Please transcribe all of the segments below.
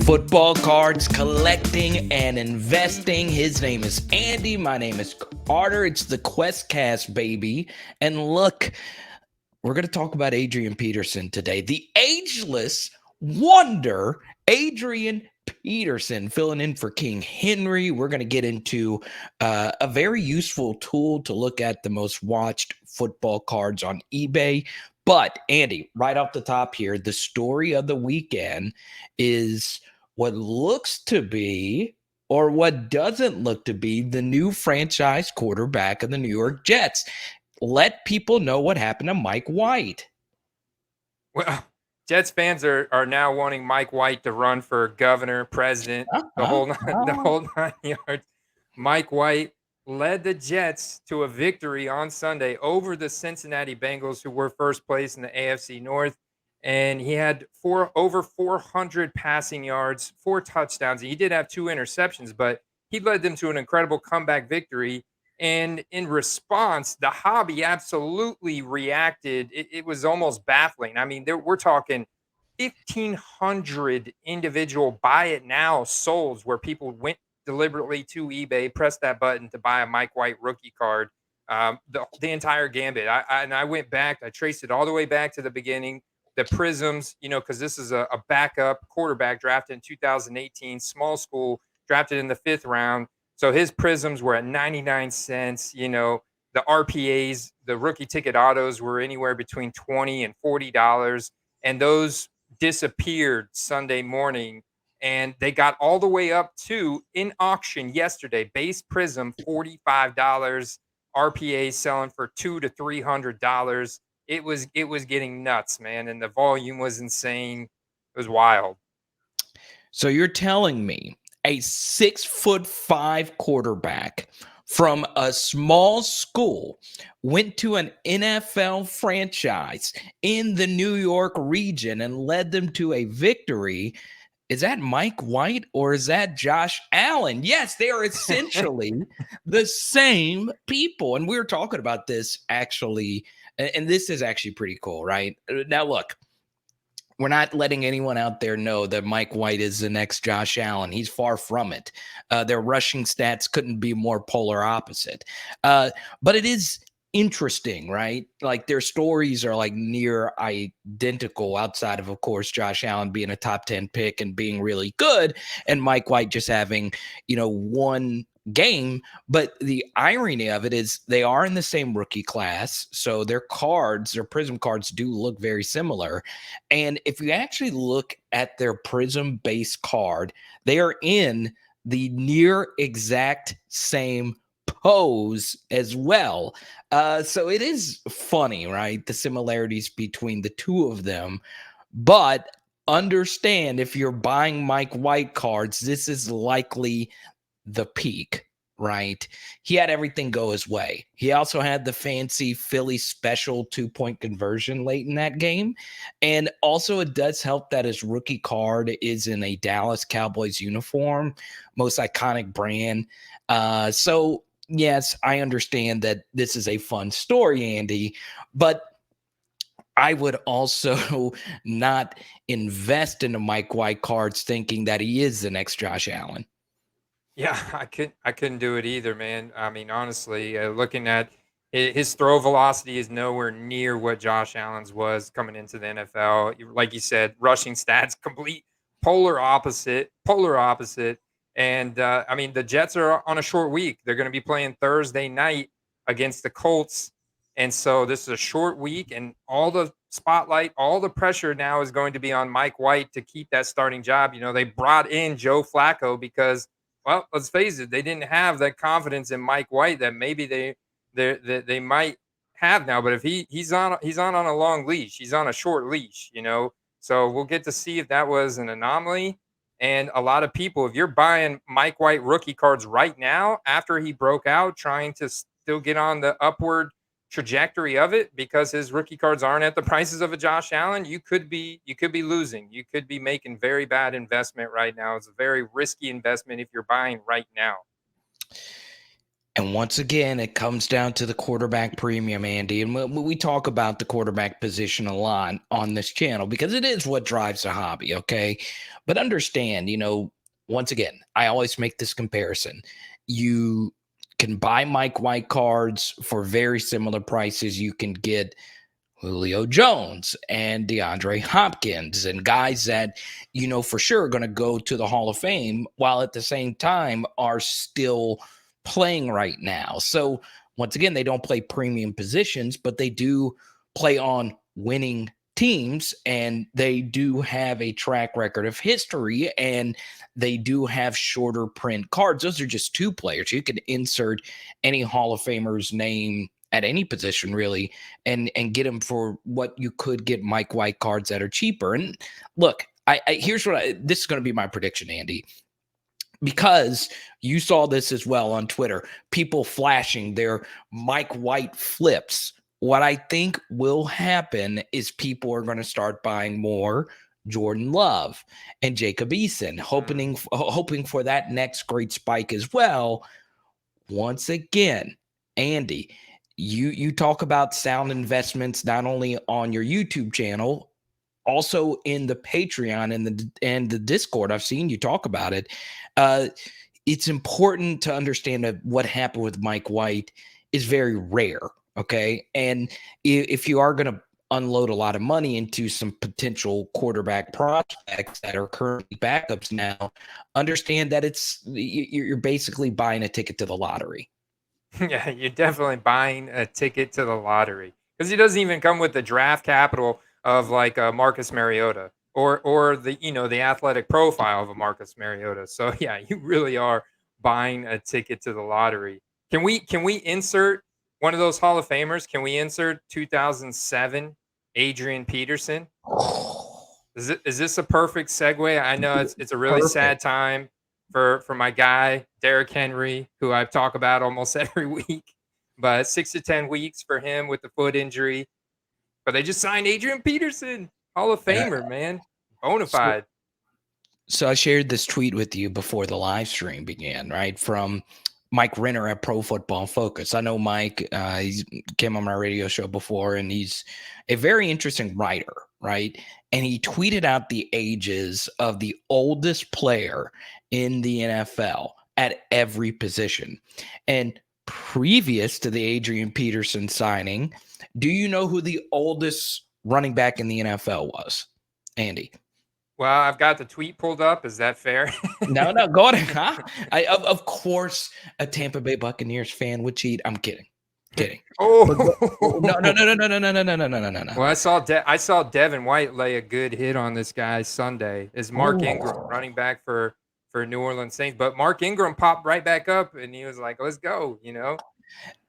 Football cards, collecting and investing. His name is Andy. My name is Carter. It's the QuestCast, baby. And look, we're going to talk about Adrian Peterson today. The ageless wonder, Adrian Peterson, filling in for King Henry. We're going to get into a very useful tool to look at the most watched football cards on eBay. But, Andy, right off the top here, the story of the weekend is what looks to be, or what doesn't look to be, the new franchise quarterback of the New York Jets. Let people know what happened to Mike White. Well, Jets fans are now wanting Mike White to run for governor, president, the whole the whole 9 yards. Mike White led the Jets to a victory on Sunday over the Cincinnati Bengals, who were first place in the AFC North. And he had over 400 passing yards, 4 touchdowns. He did have 2 interceptions, but he led them to an incredible comeback victory. And in response, the hobby absolutely reacted. It was almost baffling. I mean, we're talking 1,500 individual buy it now solds where people went deliberately to eBay, pressed that button to buy a Mike White rookie card. The entire gambit. I went back. I traced it all the way back to the beginning. The prisms, because this is a backup quarterback drafted in 2018, small school, drafted in the 5th round. So his prisms were at 99 cents. The RPAs, the rookie ticket autos, were anywhere between $20 and $40. And those disappeared Sunday morning. And they got all the way up to, in auction yesterday, base prism, $45. RPA selling for $200 to $300. It was getting nuts, man. And the volume was insane. It was wild. So you're telling me a 6'5" quarterback from a small school went to an NFL franchise in the New York region and led them to a victory? Is that Mike White or is that Josh Allen? Yes, they are essentially the same people. And we were talking about this actually, and this is actually pretty cool, right? Now, look, we're not letting anyone out there know that Mike White is the next Josh Allen. He's far from it. Their rushing stats couldn't be more polar opposite. But it is interesting, right? Like their stories are like near identical outside of course, Josh Allen being a top 10 pick and being really good and Mike White just having, one game. But the irony of it is they are in the same rookie class. So their prism cards do look very similar. And if you actually look at their prism base card, they are in the near exact same pose as well. So it is funny, right? The similarities between the two of them. But understand if you're buying Mike White cards, this is likely the peak, right? He had everything go his way. He also had the fancy Philly special 2-point conversion late in that game. And also it does help that his rookie card is in a Dallas Cowboys uniform, most iconic brand. So yes, I understand that this is a fun story, Andy, but I would also not invest in the Mike White cards thinking that he is the next Josh Allen. Yeah, I couldn't do it either, man. I mean, honestly, looking at his throw velocity is nowhere near what Josh Allen's was coming into the NFL. Like you said, rushing stats, complete polar opposite. And I mean, the Jets are on a short week. They're going to be playing Thursday night against the Colts. And so this is a short week, and all the spotlight, all the pressure now is going to be on Mike White to keep that starting job. They brought in Joe Flacco because, well, let's face it, they didn't have that confidence in Mike White that maybe they might have now. But if he's on a long leash, he's on a short leash, So we'll get to see if that was an anomaly. And a lot of people, if you're buying Mike White rookie cards right now after he broke out, trying to still get on the upward trajectory of it because his rookie cards aren't at the prices of a Josh Allen, you could be losing. You could be making very bad investment right now. It's a very risky investment if you're buying right now. And once again, it comes down to the quarterback premium, Andy. And we talk about the quarterback position a lot on this channel because it is what drives the hobby, okay? But understand, once again, I always make this comparison. You can buy Mike White cards for very similar prices. You can get Julio Jones and DeAndre Hopkins and guys that for sure are going to go to the Hall of Fame while at the same time are still playing right now. So once again, they don't play premium positions, but they do play on winning teams, and they do have a track record of history, and they do have shorter print cards. Those are just two players. You can insert any Hall of Famer's name at any position really and get them for what you could get Mike White cards that are cheaper. And look, I here's this is going to be my prediction, Andy, because you saw this as well on Twitter, people flashing their Mike White flips. What I think will happen is people are going to start buying more Jordan Love and Jacob Eason, hoping for that next great spike as well. Once again, Andy, you talk about sound investments not only on your YouTube channel, also in the Patreon and the Discord. I've seen you talk about it. It's important to understand that what happened with Mike White is very rare. Okay, and if you are going to unload a lot of money into some potential quarterback prospects that are currently backups now, understand that you're basically buying a ticket to the lottery. Yeah, you're definitely buying a ticket to the lottery because he doesn't even come with the draft capital of like Marcus Mariota or the athletic profile of a Marcus Mariota. So yeah, you really are buying a ticket to the lottery. Can we insert one of those Hall of Famers? Can we insert 2007 Adrian Peterson? Is this a perfect segue? I know it's a really sad time for my guy Derrick Henry, who I talk about almost every week. But 6 to 10 weeks for him with the foot injury. But they just signed Adrian Peterson, Hall of Famer, man, bona fide. So I shared this tweet with you before the live stream began, right? From Mike Renner at Pro Football Focus. I know Mike, he's came on my radio show before, and he's a very interesting writer, right? And he tweeted out the ages of the oldest player in the NFL at every position. And previous to the Adrian Peterson signing, do you know who the oldest running back in the NFL was, Andy? Well, I've got the tweet pulled up. Is that fair? No, go ahead. Huh? Of course, a Tampa Bay Buccaneers fan would cheat. I'm kidding. Oh No. Well, I saw Devin White lay a good hit on this guy Sunday. Is Mark Ingram, running back for New Orleans Saints, but Mark Ingram popped right back up, and he was like, "Let's go,"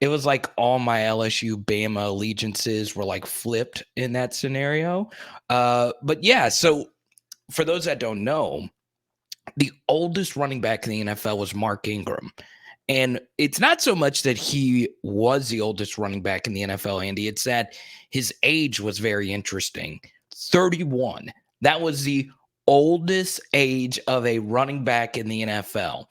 It was like all my LSU Bama allegiances were like flipped in that scenario. But yeah, so for those that don't know, the oldest running back in the NFL was Mark Ingram. And it's not so much that he was the oldest running back in the NFL, Andy. It's that his age was very interesting. 31. That was the oldest age of a running back in the NFL.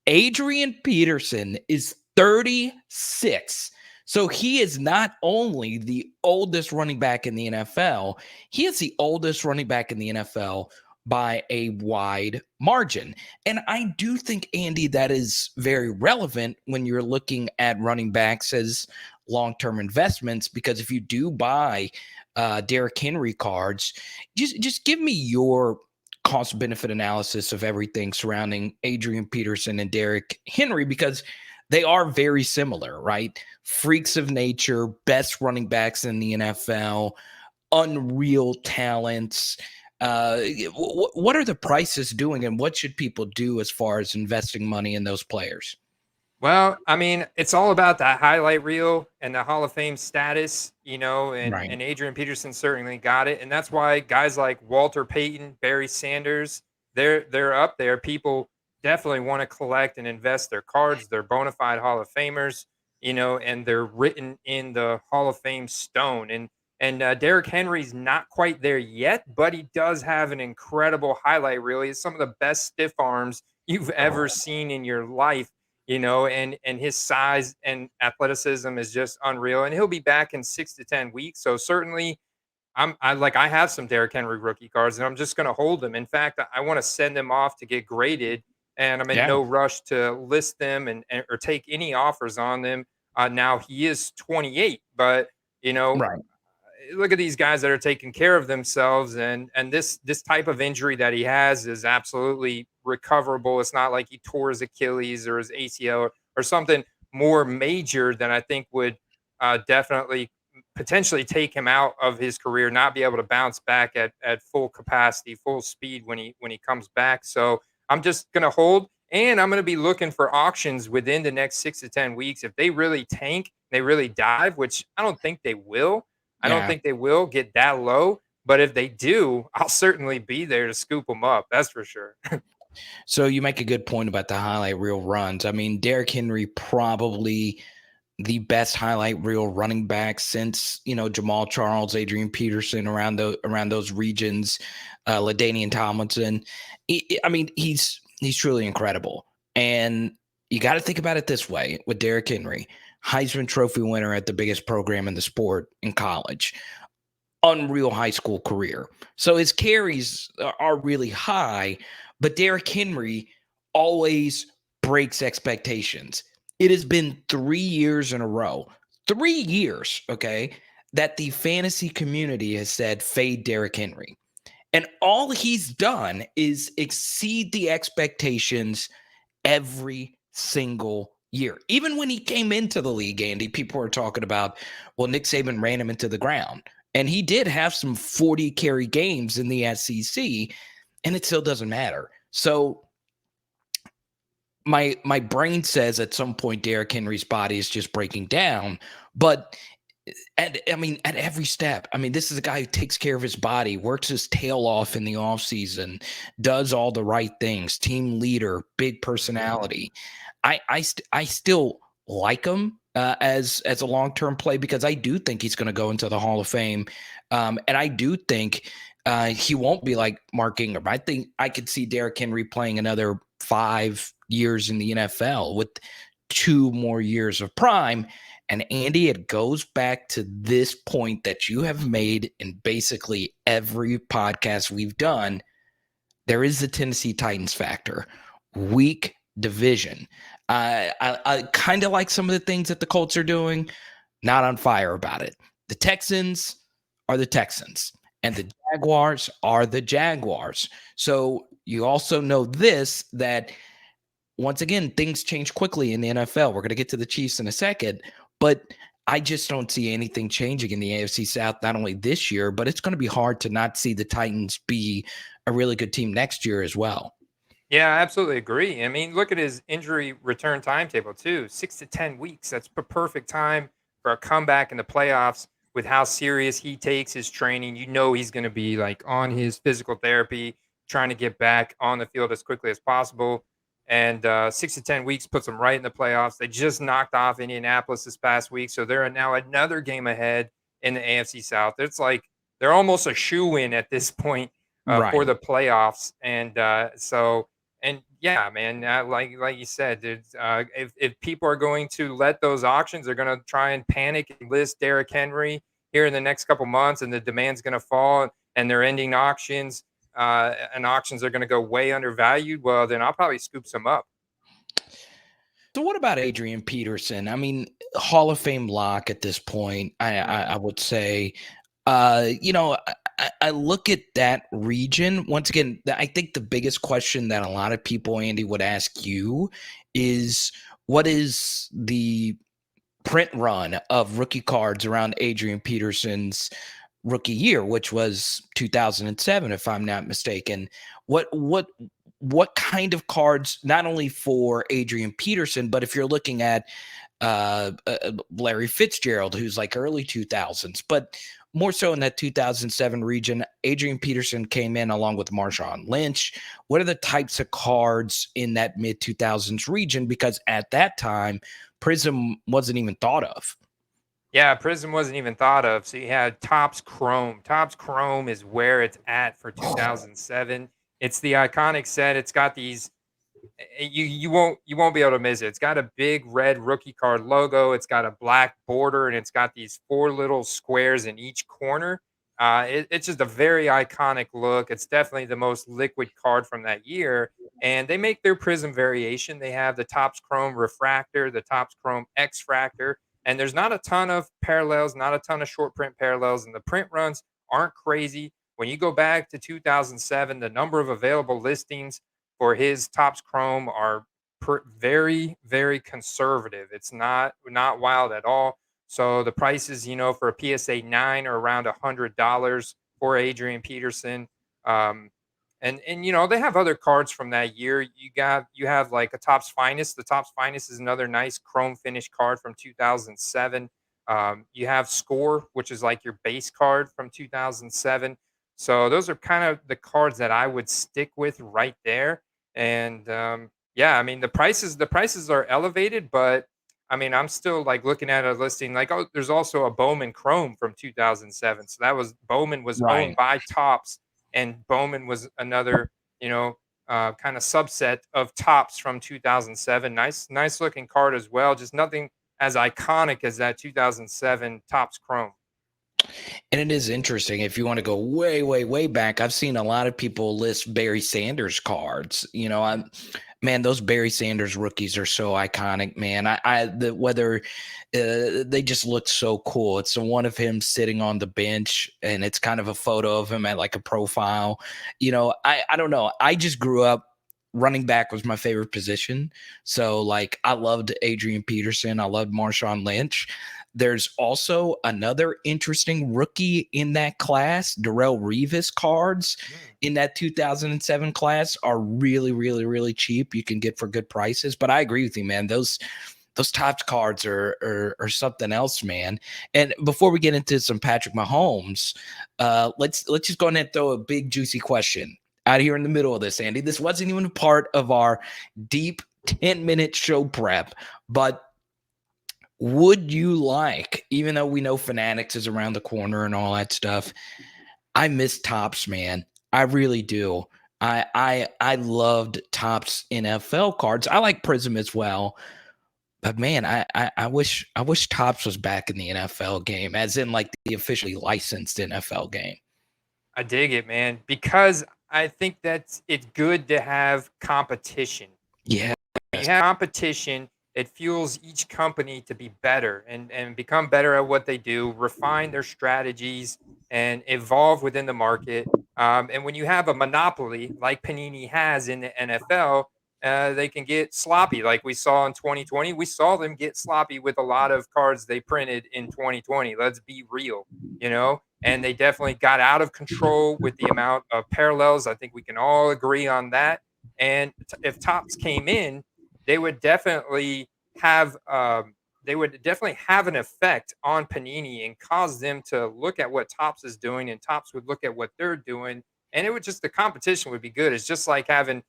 Adrian Peterson is 36. So he is not only the oldest running back in the NFL, he is the oldest running back in the NFL by a wide margin. And I do think, Andy, that is very relevant when you're looking at running backs as long-term investments, because if you do buy Derrick Henry cards, just give me your cost benefit analysis of everything surrounding Adrian Peterson and Derrick Henry, because they are very similar, right? Freaks of nature, best running backs in the NFL, unreal talents. What are the prices doing, and what should people do as far as investing money in those players? Well, I mean, it's all about that highlight reel and the Hall of Fame status, Right. and Adrian Peterson certainly got it. And that's why guys like Walter Payton, Barry Sanders, they're up there. People definitely want to collect and invest their cards. They're bona fide Hall of Famers, and they're written in the Hall of Fame stone. And Derrick Henry's not quite there yet, but he does have an incredible highlight reel. He has some of the best stiff arms you've ever seen in your life. and his size and athleticism is just unreal. And he'll be back in 6 to 10 weeks. So certainly I have some Derrick Henry rookie cards, and I'm just going to hold them. In fact, I want to send them off to get graded, and I'm in Yeah. no rush to list them or take any offers on them. Now he is 28, but you know, Right. look at these guys that are taking care of themselves, and this type of injury that he has is absolutely recoverable. It's not like he tore his Achilles or his ACL or something more major than I think would definitely potentially take him out of his career, not be able to bounce back at full capacity, full speed when he comes back. So I'm just gonna hold, and I'm gonna be looking for auctions within the next 6 to 10 weeks. If they really tank, they really dive, which I don't think they will. I don't Yeah. think they will get that low, but if they do, I'll certainly be there to scoop them up. That's for sure. So you make a good point about the highlight reel runs. I mean, Derrick Henry probably the best highlight reel running back since Jamal Charles, Adrian Peterson around those regions, LaDainian Tomlinson. I mean, he's truly incredible. And you got to think about it this way with Derrick Henry, Heisman Trophy winner at the biggest program in the sport in college, unreal high school career. So his carries are really high, but Derrick Henry always breaks expectations. It has been 3 years in a row, 3 years, okay, that the fantasy community has said fade Derrick Henry. And all he's done is exceed the expectations every single year. Even when he came into the league, Andy, people were talking about, well, Nick Saban ran him into the ground. And he did have some 40 carry games in the SEC, and it still doesn't matter. So my brain says at some point Derrick Henry's body is just breaking down, but at every step. I mean, this is a guy who takes care of his body, works his tail off in the offseason, does all the right things, team leader, big personality. I still like him as a long-term play because I do think he's going to go into the Hall of Fame. And I do think he won't be like Mark Ingram. I think I could see Derrick Henry playing another 5 years in the NFL with 2 more years of prime. And Andy, it goes back to this point that you have made in basically every podcast we've done. There is the Tennessee Titans factor. Weak division. I kind of like some of the things that the Colts are doing, not on fire about it. The Texans are the Texans, and the Jaguars are the Jaguars. So you also know this, that once again, things change quickly in the NFL. We're going to get to the Chiefs in a second, but I just don't see anything changing in the AFC South, not only this year, but it's going to be hard to not see the Titans be a really good team next year as well. Yeah, I absolutely agree. I mean, look at his injury return timetable too. 6 to 10 weeks. That's the perfect time for a comeback in the playoffs with how serious he takes his training. He's going to be like on his physical therapy, trying to get back on the field as quickly as possible. And 6 to 10 weeks puts them right in the playoffs. They just knocked off Indianapolis this past week, so they're now another game ahead in the AFC South. It's like they're almost a shoe-in at this point for Right. the playoffs. And yeah, man, like you said, if people are going to let those auctions, they're going to try and panic and list Derrick Henry here in the next couple months, and the demand's going to fall, and they're ending auctions, and auctions are going to go way undervalued. Well, then I'll probably scoop some up. So what about Adrian Peterson? I mean, Hall of Fame lock at this point, I would say. I look at that region. Once again, I think the biggest question that a lot of people, Andy, would ask you is, what is the print run of rookie cards around Adrian Peterson's rookie year, which was 2007, if I'm not mistaken? What kind of cards, not only for Adrian Peterson, but if you're looking at Larry Fitzgerald, who's like early 2000s, but more so in that 2007 region, Adrian Peterson came in along with Marshawn Lynch. What are the types of cards in that mid 2000s region? Because at that time, Prism wasn't even thought of. Yeah, Prism wasn't even thought of. So you had Topps Chrome. Topps Chrome is where it's at for 2007. It's the iconic set. It's got these You won't be able to miss it. It's got a big red rookie card logo. It's got a black border, and it's got these 4 little squares in each corner. It's just a very iconic look. It's definitely the most liquid card from that year. And they make their prism variation. They have the Topps Chrome Refractor, the Topps Chrome X-Fractor, and there's not a ton of parallels, not a ton of short print parallels, and the print runs aren't crazy. When you go back to 2007, the number of available listings for his Topps Chrome are very, very conservative. It's not wild at all. So the prices, for a PSA 9 are around $100 for Adrian Peterson. Um, and they have other cards from that year. You have like a Topps Finest. The Topps Finest is another nice chrome finish card from 2007. You have Score, which is like your base card from 2007. So those are kind of the cards that I would stick with right there. And yeah, I mean the prices are elevated, but I mean I'm still like looking at a listing like, oh, there's also a Bowman Chrome from 2007. So that was Bowman was owned Right. by Topps, and Bowman was another kind of subset of Topps from 2007. Nice looking card as well. Just nothing as iconic as that 2007 Topps Chrome. And it is interesting. If you want to go way, way, way back, I've seen a lot of people list Barry Sanders cards. Man, those Barry Sanders rookies are so iconic, man. Whether they just look so cool. It's the one of him sitting on the bench, and it's kind of a photo of him at like a profile. I don't know. I just grew up. Running back was my favorite position. So, like, I loved Adrian Peterson. I loved Marshawn Lynch. There's also another interesting rookie in that class. Darrelle Revis cards in that 2007 class are really, really, really cheap. You can get for good prices. But I agree with you, man. Those Topps cards are something else, man. And before we get into some Patrick Mahomes, let's just go ahead and throw a big juicy question out here in the middle of this, Andy. This wasn't even a part of our deep 10-minute show prep, but would you like, even though we know Fanatics is around the corner and all that stuff, I miss Topps, man. I really do. I loved Topps NFL cards. I like Prism as well. But man, I wish Topps was back in the NFL game, as in like the officially licensed NFL game. I dig it, man, because I think it's good to have competition. Yeah. When you have competition, it fuels each company to be better and become better at what they do, refine their strategies, and evolve within the market. And when you have a monopoly like Panini has in the NFL, they can get sloppy. Like we saw in 2020, we saw them get sloppy with a lot of cards they printed in 2020. Let's be real. And they definitely got out of control with the amount of parallels. I think we can all agree on that. And if Topps came in, they would definitely have an effect on Panini and cause them to look at what Topps is doing, and Topps would look at what they're doing, and it would just the competition would be good. It's just like having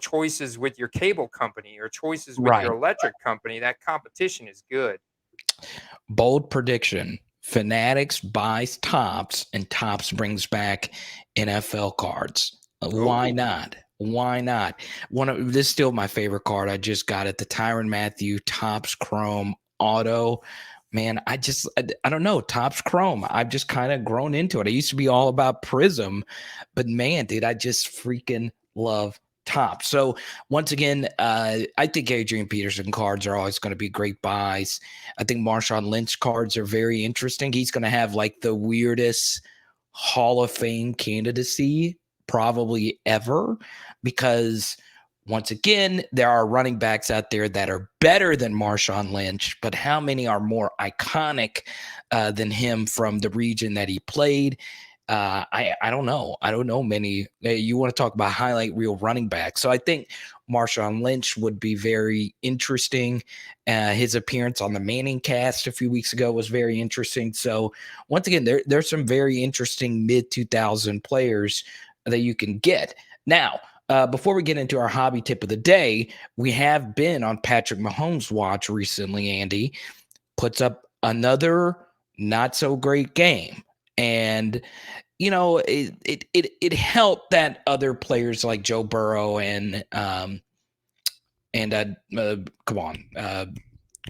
choices with your cable company or choices with your Right. electric company. That competition is good. Bold prediction. Fanatics buys Topps and Topps brings back NFL cards. Why Oh, not? Why not? This is still my favorite card. I just got it. The Tyrann Mathieu Topps Chrome Auto. Man, I don't know. Topps Chrome. I've just kind of grown into it. I used to be all about Prism, but man, dude, I just freaking love Topps. So once again, I think Adrian Peterson cards are always going to be great buys. I think Marshawn Lynch cards are very interesting. He's going to have like the weirdest Hall of Fame candidacy probably ever, because once again, there are running backs out there that are better than Marshawn Lynch, but how many are more iconic than him from the region that he played? I don't know. I don't know many. You want to talk about highlight reel running backs. So I think Marshawn Lynch would be very interesting. His appearance on the Manning cast a few weeks ago was very interesting. So once again, there's some very interesting mid-2000 players that you can get. Now, before we get into our hobby tip of the day, we have been on Patrick Mahomes' watch recently. Andy puts up another not so great game. And it helped that other players like Joe Burrow and and come on,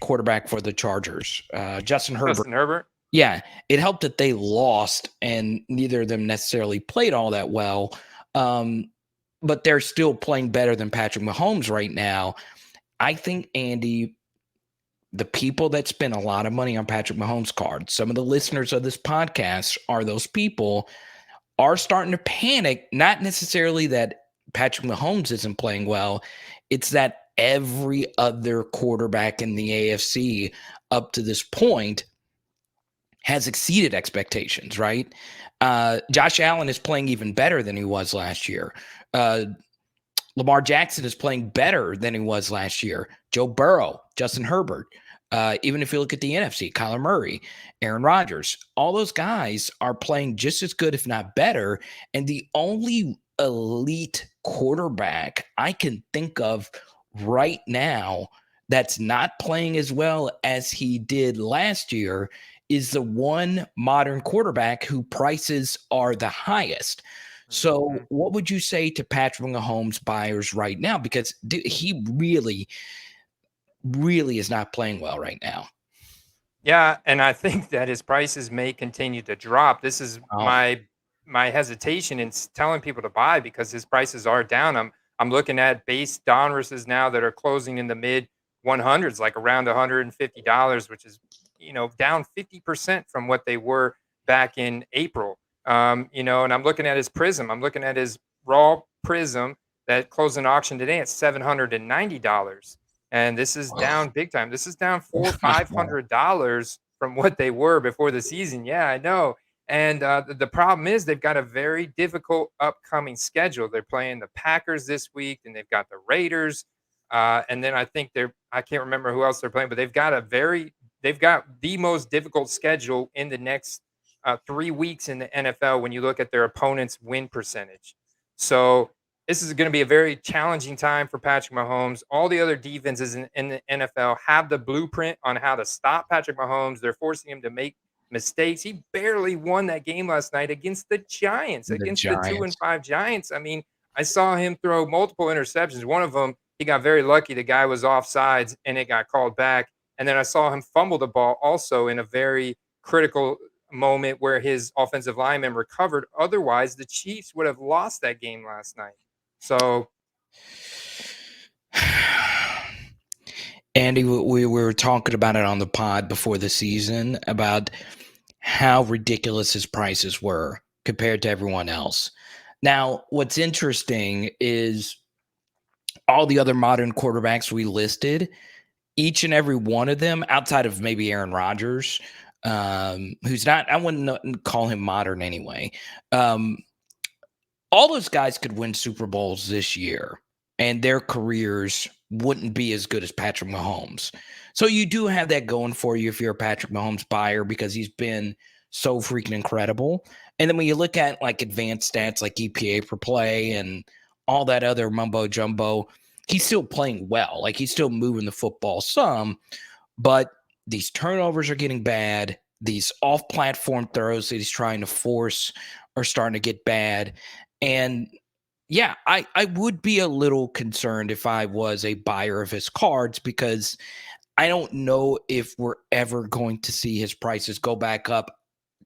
quarterback for the Chargers, Justin Herbert. Justin Herbert. Yeah, it helped that they lost, and neither of them necessarily played all that well. But they're still playing better than Patrick Mahomes right now. I think, Andy, the people that spend a lot of money on Patrick Mahomes cards, some of the listeners of this podcast are those people, are starting to panic, not necessarily that Patrick Mahomes isn't playing well. It's that every other quarterback in the AFC up to this point has exceeded expectations, right? Josh Allen is playing even better than he was last year. Lamar Jackson is playing better than he was last year. Joe Burrow, Justin Herbert. Even if you look at the NFC, Kyler Murray, Aaron Rodgers, all those guys are playing just as good, if not better. And the only elite quarterback I can think of right now that's not playing as well as he did last year is the one modern quarterback who prices are the highest. So what would you say to Patrick Mahomes buyers right now? Because he really is not playing well right now. Yeah, and I think that his prices may continue to drop. This is my hesitation in telling people to buy because his prices are down. I'm looking at base Donruses now that are closing in the mid 100s, like around $150, which is down 50% from what they were back in April. And I'm looking at his Prism. I'm looking at his raw Prism that closed an auction today at $790. And this is down big time. This is down $400-$500 from what they were before the season. Yeah, I know. And the problem is they've got a very difficult upcoming schedule. They're playing the Packers this week, and they've got the Raiders, and then I think I can't remember who else they're playing, but they've got the most difficult schedule in the next 3 weeks in the NFL when you look at their opponent's win percentage. So this is going to be a very challenging time for Patrick Mahomes. All the other defenses in the NFL have the blueprint on how to stop Patrick Mahomes. They're forcing him to make mistakes. He barely won that game last night against the Giants, against the 2-5 Giants. I mean, I saw him throw multiple interceptions. One of them, he got very lucky. The guy was offsides and it got called back. And then I saw him fumble the ball also in a very critical moment where his offensive lineman recovered. Otherwise, the Chiefs would have lost that game last night. So, Andy, we were talking about it on the pod before the season about how ridiculous his prices were compared to everyone else. Now, what's interesting is all the other modern quarterbacks we listed, each and every one of them, outside of maybe Aaron Rodgers, who's not, I wouldn't call him modern anyway. All those guys could win Super Bowls this year, and their careers wouldn't be as good as Patrick Mahomes. So you do have that going for you if you're a Patrick Mahomes buyer because he's been so freaking incredible. And then when you look at like advanced stats like EPA per play and all that other mumbo jumbo, he's still playing well. Like he's still moving the football some, but these turnovers are getting bad. These off-platform throws that he's trying to force are starting to get bad. And yeah, I would be a little concerned if I was a buyer of his cards because I don't know if we're ever going to see his prices go back up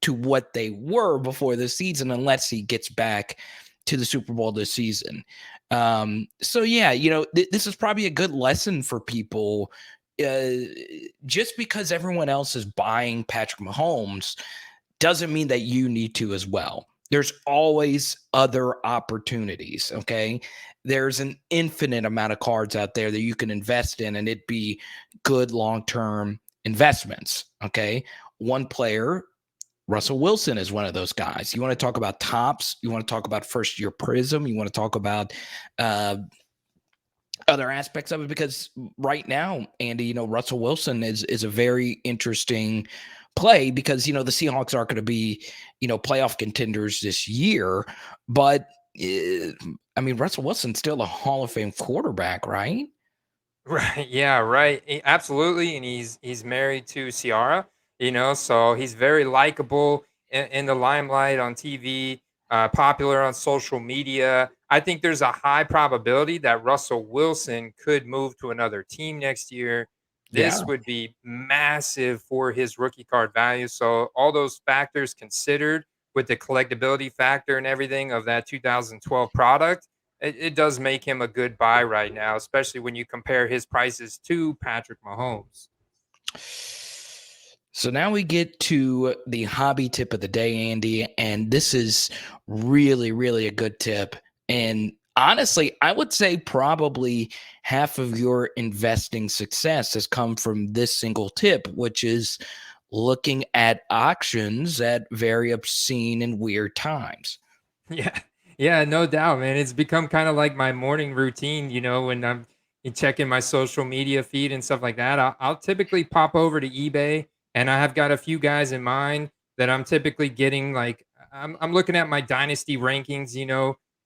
to what they were before the season unless he gets back to the Super Bowl this season. So yeah, this is probably a good lesson for people. Just because everyone else is buying Patrick Mahomes doesn't mean that you need to as well. There's always other opportunities, okay? There's an infinite amount of cards out there that you can invest in and it'd be good long-term investments, okay? One player, Russell Wilson, is one of those guys. You want to talk about tops, you want to talk about first-year Prism, you want to talk about other aspects of it because right now, Andy, Russell Wilson is a very interesting play because, the Seahawks aren't going to be, playoff contenders this year. But, Russell Wilson's still a Hall of Fame quarterback, right? Right. Yeah, right. Absolutely. And he's married to Ciara, so he's very likable in the limelight on TV, popular on social media. I think there's a high probability that Russell Wilson could move to another team next year. Yeah. This would be massive for his rookie card value. So all those factors considered, with the collectability factor and everything of that 2012 product, it does make him a good buy right now, especially when you compare his prices to Patrick Mahomes. So now we get to the hobby tip of the day, Andy, and this is really, really a good tip. And honestly, I would say probably half of your investing success has come from this single tip, which is looking at auctions at very obscene and weird times. Yeah. Yeah, no doubt, man. It's become kind of like my morning routine, when I'm checking my social media feed and stuff like that. I'll typically pop over to eBay, and I have got a few guys in mind that I'm typically getting, like, I'm looking at my dynasty rankings,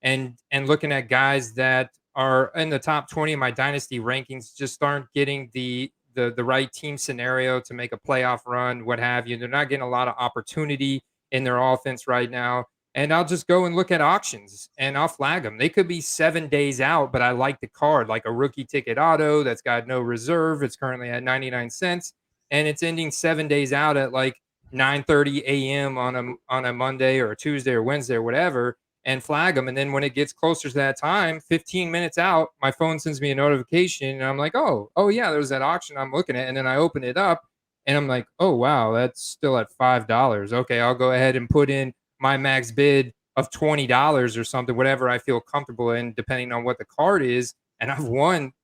and looking at guys that are in the top 20 of my dynasty rankings, just aren't getting the right team scenario to make a playoff run, what have you. They're not getting a lot of opportunity in their offense right now, and I'll just go and look at auctions and I'll flag them. They could be 7 days out, but I like the card, like a rookie ticket auto that's got no reserve. It's currently at 99 cents, and it's ending 7 days out at like 9:30 a.m. on a Monday or a Tuesday or Wednesday or whatever, and flag them. And then when it gets closer to that time, 15 minutes out, my phone sends me a notification, and I'm like, oh yeah, there's that auction I'm looking at. And then I open it up, and I'm like, oh wow, that's still at $5. Okay, I'll go ahead and put in my max bid of $20 or something, whatever I feel comfortable in, depending on what the card is. And I've won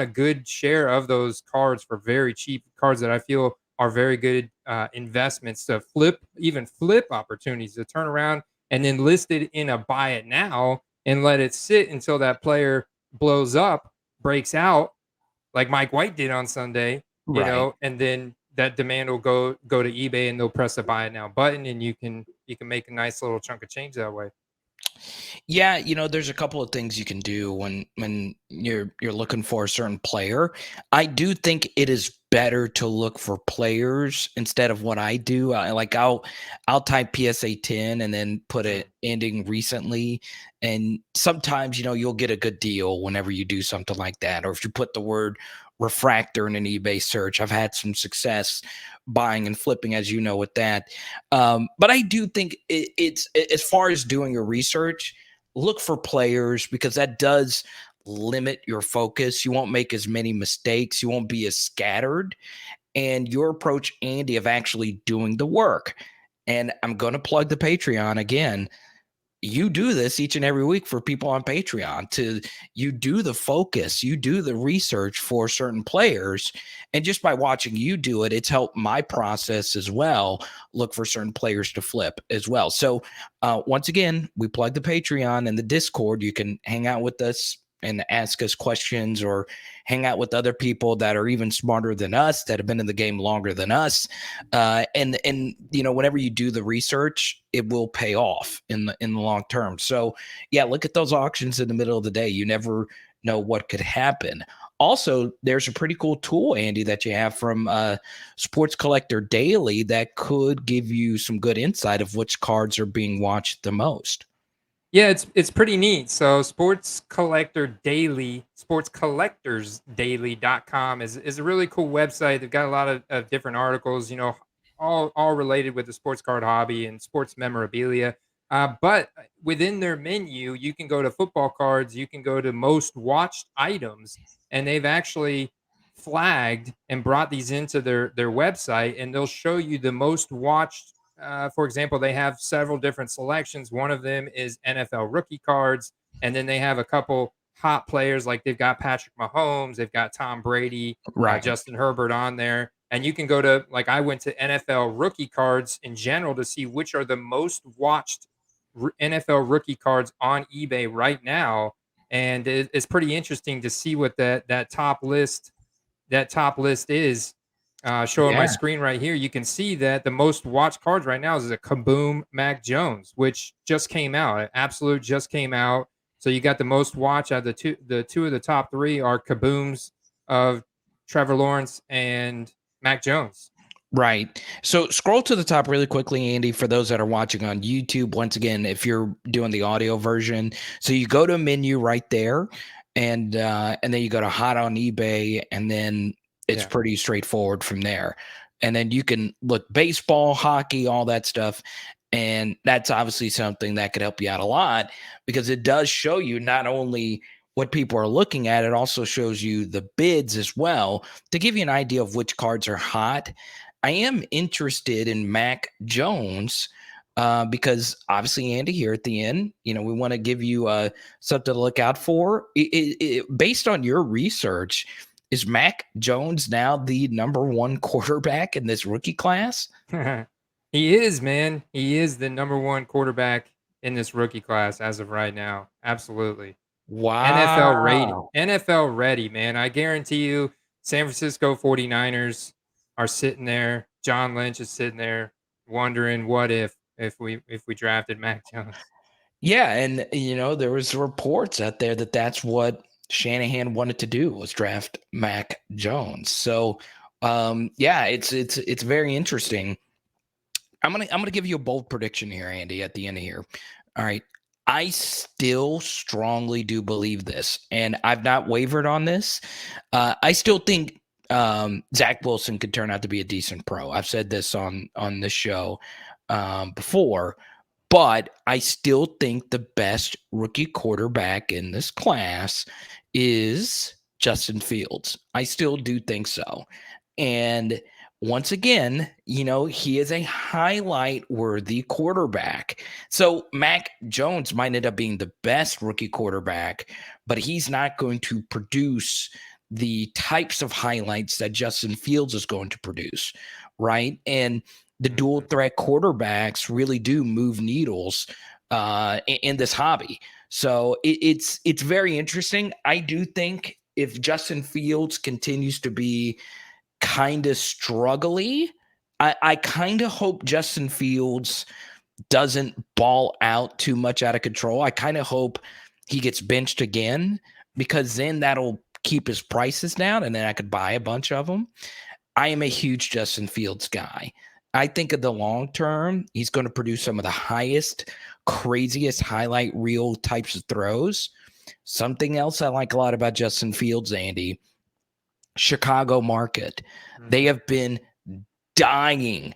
a good share of those cards for very cheap cards that I feel are very good investments to flip opportunities to turn around and then list it in a buy it now and let it sit until that player blows up, breaks out, like Mike White did on Sunday, Right. and then that demand will go to eBay, and they'll press a buy it now button, and you can make a nice little chunk of change that way. Yeah, there's a couple of things you can do when you're looking for a certain player. I do think it is better to look for players instead of what I do. I'll type PSA 10 and then put Mm. it ending recently, and sometimes you'll get a good deal whenever you do something like that. Or if you put the word refractor in an eBay search, I've had some success buying and flipping, as you know, with that. But I do think it's as far as doing your research, look for players because that does limit your focus. You won't make as many mistakes. You won't be as scattered. And your approach, Andy, of actually doing the work. And I'm going to plug the Patreon again. You do this each and every week for people on Patreon you do the focus, you do the research for certain players. And just by watching you do it, it's helped my process as well. Look for certain players to flip as well. So once again, we plug the Patreon and the Discord. You can hang out with us and ask us questions or hang out with other people that are even smarter than us, that have been in the game longer than us. And whenever you do the research, it will pay off in the long term. So yeah, look at those auctions in the middle of the day. You never know what could happen. Also, there's a pretty cool tool, Andy, that you have from Sports Collector Daily that could give you some good insight of which cards are being watched the most. Yeah, it's pretty neat. So sportscollectorsdaily.com is a really cool website. They've got a lot of different articles, all related with the sports card hobby and sports memorabilia. But within their menu, you can go to football cards, you can go to most watched items, and they've actually flagged and brought these into their website, and they'll show you the most watched. For example, they have several different selections. One of them is NFL rookie cards, and then they have a couple hot players, like they've got Patrick Mahomes, they've got Tom Brady, Right. Justin Herbert on there. And you can go to, like, I went to NFL rookie cards in general to see which are the most watched NFL rookie cards on eBay right now, and it's pretty interesting to see what that top list is. Showing my Yeah. screen right here, you can see that the most watched cards right now is a Kaboom Mac Jones, which just came out. Absolute just came out. So you got the most watch out of the two of the top three are Kabooms of Trevor Lawrence and Mac Jones. Right. So scroll to the top really quickly, Andy, for those that are watching on YouTube. Once again, if you're doing the audio version, so you go to menu right there, and then you go to hot on eBay, and then it's pretty straightforward from there. And then you can look baseball, hockey, all that stuff. And that's obviously something that could help you out a lot because it does show you not only what people are looking at, it also shows you the bids as well to give you an idea of which cards are hot. I am interested in Mac Jones because obviously, Andy, here at the end, we want to give you something to look out for. Based on your research, is Mac Jones now the number one quarterback in this rookie class? He is, man. He is the number one quarterback in this rookie class as of right now. Absolutely. Wow. NFL ready, man. I guarantee you, San Francisco 49ers are sitting there. John Lynch is sitting there wondering what if we drafted Mac Jones. Yeah, and there was reports out there that that's what Shanahan wanted to do was draft Mac Jones. So, yeah, it's very interesting. I'm gonna give you a bold prediction here, Andy, at the end of here. All right. I still strongly do believe this, and I've not wavered on this. I still think Zach Wilson could turn out to be a decent pro. I've said this on this show before, but I still think the best rookie quarterback in this class is Justin Fields. I still do think so. And once again, he is a highlight worthy quarterback. So Mac Jones might end up being the best rookie quarterback, but he's not going to produce the types of highlights that Justin Fields is going to produce. Right. And the dual threat quarterbacks really do move needles in this hobby. So it's very interesting. I do think if Justin Fields continues to be kind of struggly, I kind of hope Justin Fields doesn't ball out too much out of control. I kind of hope he gets benched again because then that'll keep his prices down and then I could buy a bunch of them. I am a huge Justin Fields guy. I think of the long term, he's going to produce some of the highest, craziest highlight reel types of throws. Something else I like a lot about Justin Fields, Andy, Chicago market. They have been dying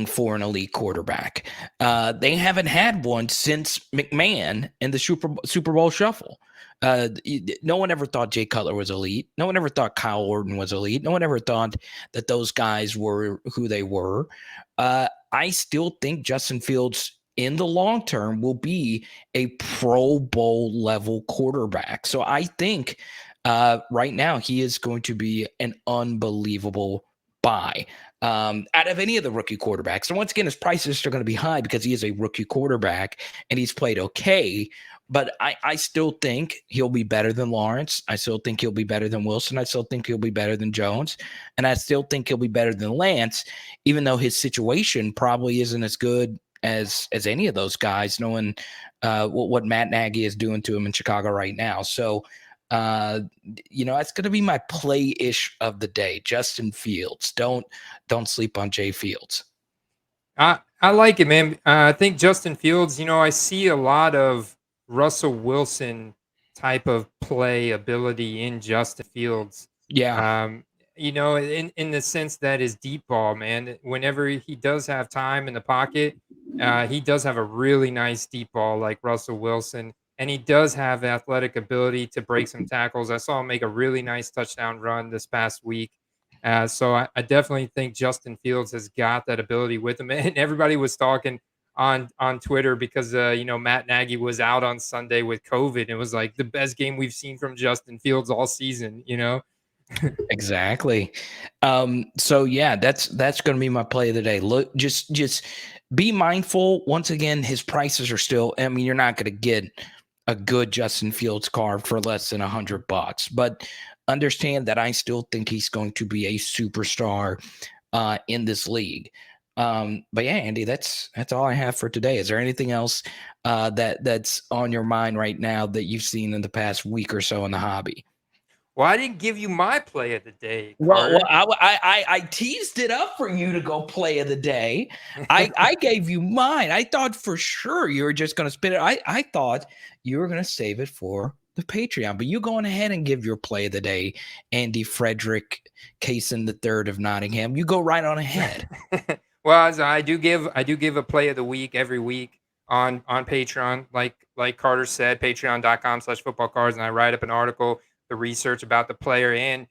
for an elite quarterback. They haven't had one since McMahon in the Super Bowl shuffle. No one ever thought Jay Cutler was elite. No one ever thought Kyle Orton was elite. No one ever thought that those guys were who they were. I still think Justin Fields in the long term will be a Pro Bowl level quarterback. So I think right now he is going to be an unbelievable buy out of any of the rookie quarterbacks. And once again, his prices are going to be high because he is a rookie quarterback and he's played okay. But I still think he'll be better than Lawrence. I still think he'll be better than Wilson. I still think he'll be better than Jones. And I still think he'll be better than Lance, even though his situation probably isn't as good as any of those guys, knowing what Matt Nagy is doing to him in Chicago right now. So, it's going to be my play-ish of the day. Justin Fields. Don't sleep on Jay Fields. I like it, man. I think Justin Fields, I see a lot of Russell Wilson type of play ability in Justin Fields. Yeah. In the sense that his deep ball, man, whenever he does have time in the pocket, he does have a really nice deep ball like Russell Wilson. And he does have athletic ability to break some tackles. I saw him make a really nice touchdown run this past week. So I definitely think Justin Fields has got that ability with him. And everybody was talking on Twitter because Matt Nagy was out on Sunday with COVID. It was like the best game we've seen from Justin Fields all season. Exactly. So yeah, that's going to be my play of the day. Look, just be mindful. Once again, his prices are still. I mean, you're not going to get a good Justin Fields card for less than $100, but understand that I still think he's going to be a superstar in this league. But yeah, Andy, that's all I have for today. Is there anything else that's on your mind right now that you've seen in the past week or so in the hobby? Well, I didn't give you my play of the day, Well, Carter. I teased it up for you to go play of the day. I gave you mine. I thought for sure you were just going to spit it. I thought you were going to save it for the Patreon, but you going ahead and give your play of the day, Andy Frederick Kaysen the third of Nottingham. You go right on ahead. Well, so I do give a play of the week every week on Patreon, like Carter said, patreon.com/footballcards, and I write up an article, the research about the player, and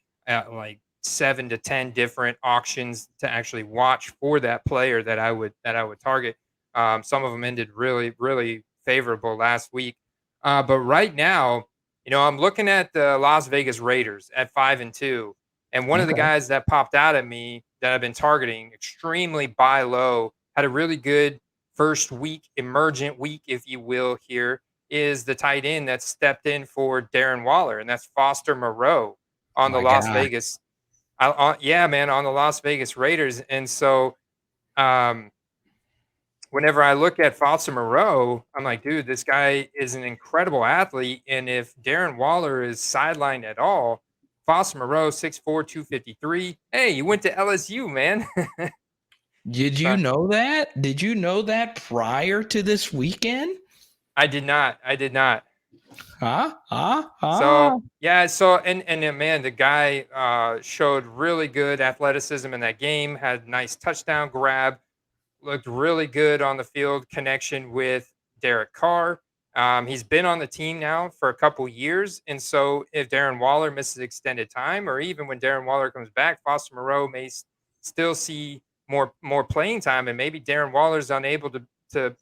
like 7 to 10 different auctions to actually watch for that player that I would target. Some of them ended really favorable last week, but right now, I'm looking at the Las Vegas Raiders at 5-2. And one of the Okay. guys that popped out at me that I've been targeting, extremely buy low, had a really good first week, emergent week, if you will, here, is the tight end that stepped in for Darren Waller, and that's Foster Moreau on the My Las God. Vegas. Yeah, man, on the Las Vegas Raiders. And so um, whenever I look at Foster Moreau, I'm like, dude, this guy is an incredible athlete. And if Darren Waller is sidelined at all, Foster Moreau, 6'4", 253. Hey, you went to LSU, man. Did you know that? Did you know that prior to this weekend? I did not. So yeah, and man, the guy showed really good athleticism in that game. Had nice touchdown grab. Looked really good on the field connection with Derek Carr. He's been on the team now for a couple years, and so if Darren Waller misses extended time, or even when Darren Waller comes back, Foster Moreau may still see more playing time, and maybe Darren Waller's unable to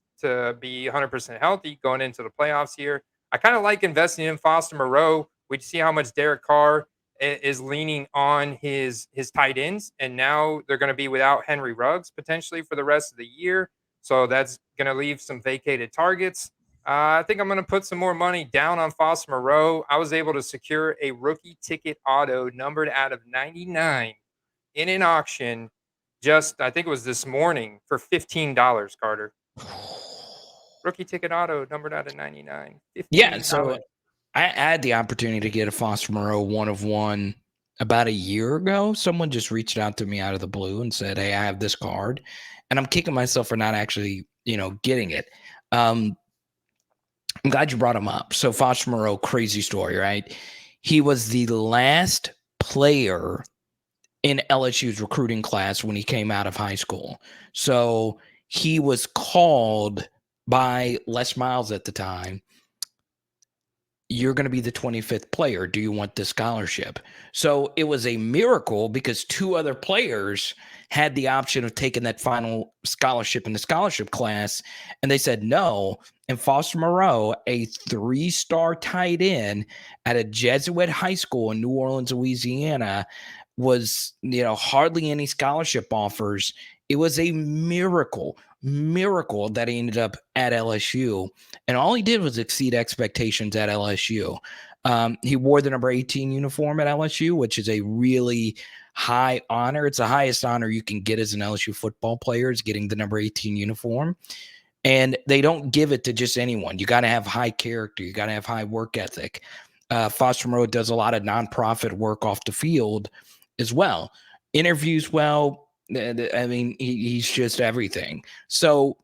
be 100% healthy going into the playoffs here. I kind of like investing in Foster Moreau. We see how much Derek Carr is leaning on his tight ends, and now they're going to be without Henry Ruggs potentially for the rest of the year. So that's going to leave some vacated targets. I think I'm going to put some more money down on Foster Moreau. I was able to secure a rookie ticket auto numbered out of 99 in an auction just, I think it was this morning, for $15, Carter. Rookie ticket auto numbered out of 99. Yeah, $15. so I had the opportunity to get a Foster Moreau one of one about a year ago. Someone just reached out to me out of the blue and said, "Hey, I have this card," and I'm kicking myself for not actually, getting it. I'm glad you brought him up. So Foster Moreau, crazy story, right? He was the last player in LSU's recruiting class when he came out of high school. So he was called by Les Miles at the time. You're going to be the 25th player. Do you want this scholarship? So it was a miracle because two other players had the option of taking that final scholarship in the scholarship class, and they said no. And Foster Moreau, a 3-star tight end at a Jesuit high school in New Orleans, Louisiana, was, hardly any scholarship offers. It was a miracle that he ended up at LSU. And all he did was exceed expectations at LSU. He wore the number 18 uniform at LSU, which is a really high honor. It's the highest honor you can get as an LSU football player, is getting the number 18 uniform. And they don't give it to just anyone. You got to have high character. You got to have high work ethic. Foster Moreau does a lot of nonprofit work off the field as well. Interviews well. I mean, he's just everything. So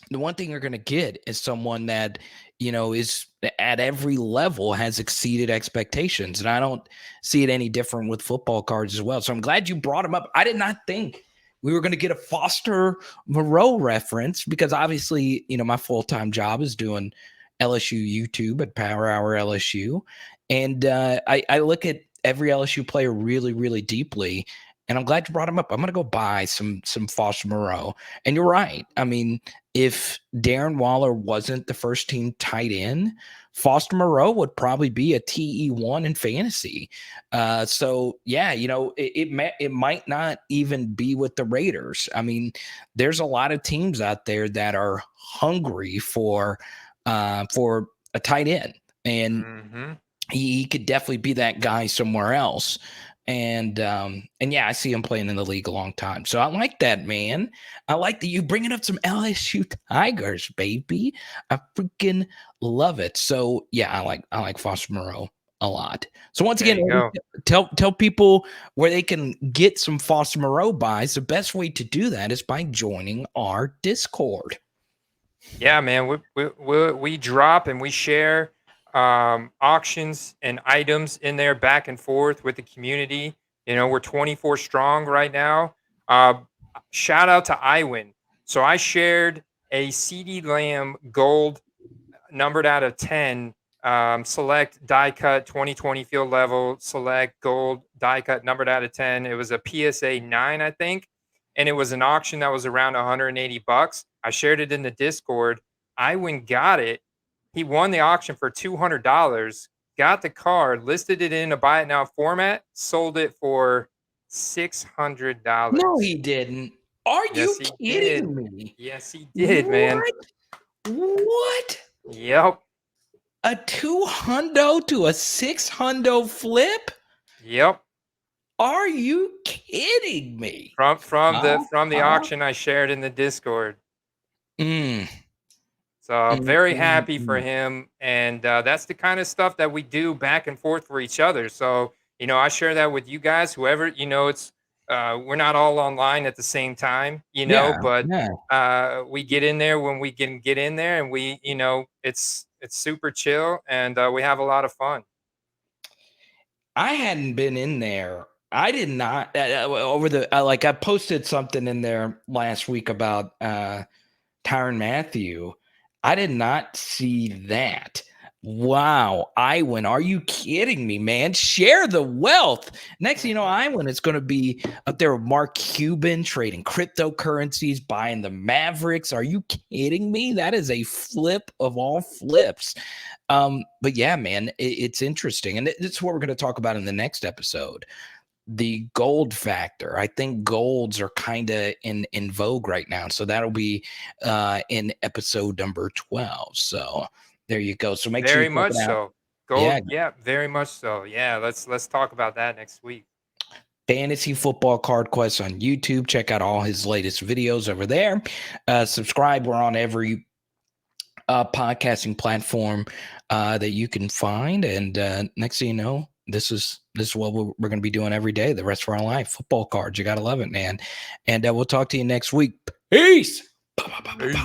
the one thing you're going to get is someone that, is at every level has exceeded expectations. And I don't see it any different with football cards as well. So I'm glad you brought him up. I did not think we were going to get a Foster Moreau reference because obviously, my full-time job is doing LSU YouTube at Power Hour LSU. And I look at every LSU player really, really deeply. And I'm glad you brought him up. I'm going to go buy some Foster Moreau. And you're right. I mean, if Darren Waller wasn't the first team tight end, Foster Moreau would probably be a TE1 in fantasy. So yeah, it might not even be with the Raiders. I mean, there's a lot of teams out there that are hungry for a tight end, and he could definitely be that guy somewhere else. And yeah, I see him playing in the league a long time. So I like that, man. I like that you bringing up some LSU Tigers, baby. I freaking love it. So yeah, I like Foster Moreau a lot. So once There again, you go. tell people where they can get some Foster Moreau buys. The best way to do that is by joining our Discord. Yeah, man, we drop and we share auctions and items in there back and forth with the community. You know, we're 24 strong right now. Uh, Shout out to iWin. So I shared a CD Lamb gold numbered out of 10, select die cut 2020 field level, select gold die cut numbered out of 10. It was a PSA 9, I think. And it was an auction that was around $180. I shared it in the Discord. Iwin got it. He won the auction for $200, got the card, listed it in a buy it now format, sold it for $600. No, he didn't. Are Yes, you he did. kidding me? Yes, he did, man. What? Yep. A 200 to a 600 flip? Yep. Are you kidding me? From the auction I shared in the Discord. Mm. So I'm very happy for him, and that's the kind of stuff that we do back and forth for each other. So you know, I share that with you guys. Whoever, you know, it's we're not all online at the same time, you know, but we get in there when we can get in there, and we, you know, it's super chill, and we have a lot of fun. I hadn't been in there. I did not over the like I posted something in there last week about Tyrann Mathieu. I did not see that. Wow, Iwin, are you kidding me, man? Share the wealth. Next thing you know, Iwin is going to be up there with Mark Cuban trading cryptocurrencies, buying the Mavericks. Are you kidding me? That is a flip of all flips. But yeah, man, it's interesting. And it's what we're going to talk about in the next episode. The gold factor. I think golds are kind of in vogue right now. So that'll be in episode number 12. So there you go. So make sure Very you check much it out. so. Gold, yeah, very much so. Yeah, let's talk about that next week. Fantasy Football Card Quest on YouTube. Check out all his latest videos over there. Subscribe. We're on every podcasting platform that you can find. And next thing you know, this is what we're going to be doing every day the rest of our life. Football cards. You got to love it, man. And we'll talk to you next week. Peace. Peace.